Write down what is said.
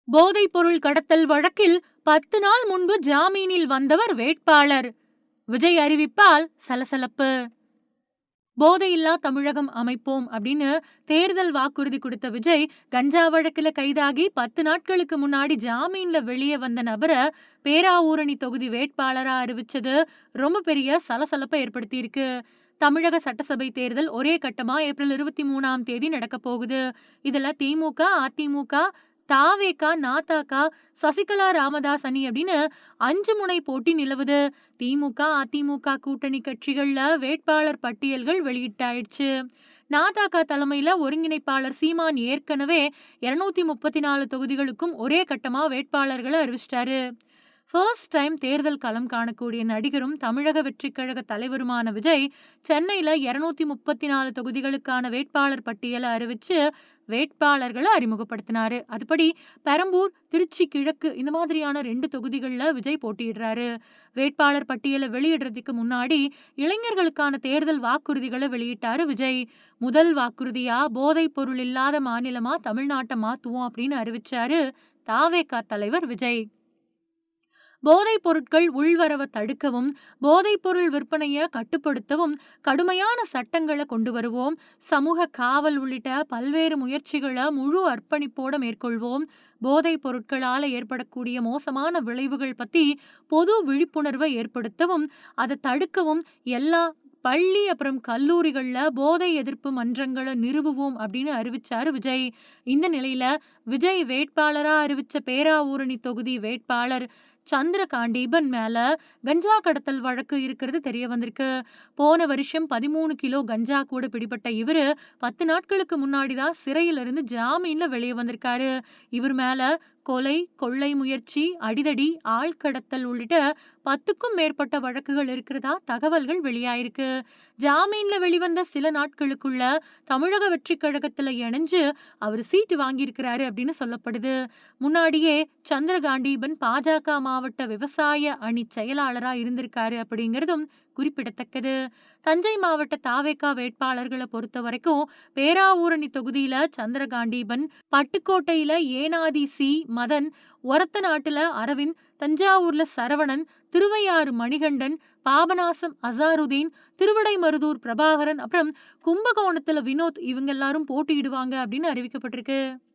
போதைப் பொருள் கடத்தல் வழக்கில் 10 நாள் முன்பு ஜாமீனில் வந்தவர் வேட்பாளர். விஜய் அறிவிப்பால் சலசலப்பு. போதையில்லா தமிழகம் அமைப்போம் அப்படின்னு தேர்தல் வாக்குறுதி கொடுத்த விஜய், கஞ்சா வழக்குல கைதாகி 10 நாட்களுக்கு முன்னாடி ஜாமீன்ல வெளியே வந்த நபரை பேராவூரணி தொகுதி வேட்பாளரா அறிவிச்சது ரொம்ப பெரிய சலசலப்பை ஏற்படுத்தியிருக்கு. தமிழக சட்டசபை தேர்தல் ஒரே கட்டமா ஏப்ரல் 23ஆம் தேதி நடக்க போகுது. இதுல திமுக, அதிமுக, தாவேக, நாதாக, சசிகலா ராமதாஸ் அணி அப்படின்னு 5 முனை போட்டி நிலவுது. திமுக, அதிமுக கூட்டணி கட்சிகள்ல வேட்பாளர் பட்டியல்கள் வெளியிட்டாயிடுச்சு. நாதாக தலைமையில ஒருங்கிணைப்பாளர் சீமான் ஏற்கனவே 234 தொகுதிகளுக்கும் ஒரே கட்டமா வேட்பாளர்களை அறிவிச்சிட்டாரு. ஃபர்ஸ்ட் டைம் தேர்தல் களம் காணக்கூடிய நடிகரும் தமிழக வெற்றிக் கழக தலைவருமான விஜய் சென்னையில 234 தொகுதிகளுக்கான வேட்பாளர் பட்டியலை அறிவிச்சு வேட்பாளர்களை அறிமுகப்படுத்தினாரு. அதுபடி பெரம்பூர், திருச்சி கிழக்கு இந்த மாதிரியான 2 தொகுதிகளில் விஜய் போட்டியிடுறாரு. வேட்பாளர் பட்டியலை வெளியிடுறதுக்கு முன்னாடி இளைஞர்களுக்கான தேர்தல் வாக்குறுதிகளை வெளியிட்டாரு விஜய். முதல் வாக்குறுதியா போதைப் பொருள் இல்லாத மாநிலமா தமிழ்நாட்டை மாத்துவோம் அப்படின்னு அறிவிச்சாரு தாவேகா தலைவர் விஜய். போதைப் பொருட்கள் உள்வரவை தடுக்கவும், போதைப் பொருள் விற்பனையை கட்டுப்படுத்தவும் கடுமையான சட்டங்களை கொண்டு வருவோம். சமூக காவல் உள்ளிட்ட பல்வேறு முயற்சிகளை முழு அர்ப்பணிப்போட மேற்கொள்வோம். போதைப் பொருட்களால ஏற்படக்கூடிய மோசமான விளைவுகள் பத்தி பொது விழிப்புணர்வை ஏற்படுத்தவும், அதை தடுக்கவும் எல்லா பள்ளி அப்புறம் கல்லூரிகள்ல போதை எதிர்ப்பு மன்றங்களை நிறுவுவோம் அப்படின்னு அறிவிச்சாரு விஜய். இந்த நிலையில விஜய் வேட்பாளரா அறிவிச்ச பேராவூரணி தொகுதி வேட்பாளர் சந்திரகாண்டீபன் மேல கஞ்சா கடத்தல் வழக்கு இருக்கிறது தெரிய வந்திருக்கு. போன வருஷம் 13 கிலோ கஞ்சா கூட பிடிபட்ட இவரு 10 நாட்களுக்கு முன்னாடிதான் சிறையில இருந்து ஜாமீன்ல வெளியே வந்திருக்காரு. இவர் மேல கொலை, கொள்ளை முயற்சி, அடிதடி, ஆள்கடத்தல் உள்ளிட்ட 10க்கும் மேற்பட்ட வழக்குகள் இருக்கிறதா தகவல்கள் வெளியாயிருக்கு. ஜாமீன்ல வெளிவந்த சில நாட்களுக்குள்ள தமிழக வெற்றி கழகத்துல இணைஞ்சு அவர் சீட்டு வாங்கியிருக்கிறாரு அப்படின்னு சொல்லப்படுது. முன்னாடியே சந்திரகாண்டீபன் பாஜக மாவட்ட விவசாய அணி செயலாளரா இருந்திருக்காரு அப்படிங்கிறதும் குறிப்பிடத்தக்கது. தஞ்சை மாவட்ட தாவேகா வேட்பாளர்களை பொறுத்த வரைக்கும் பேராவூரணி தொகுதியில சந்திரகாண்டீபன், பட்டுக்கோட்டையில ஏனாதி சி மதன், ஒரத்தநாட்டுல அரவிந்த், தஞ்சாவூர்ல சரவணன், திருவையாறு மணிகண்டன், பாபநாசம் அசாருதீன், திருவிடைமருதூர் பிரபாகரன், அப்புறம் கும்பகோணத்துல வினோத் இவங்க எல்லாரும் போட்டியிடுவாங்க அப்படின்னு அறிவிக்கப்பட்டிருக்கு.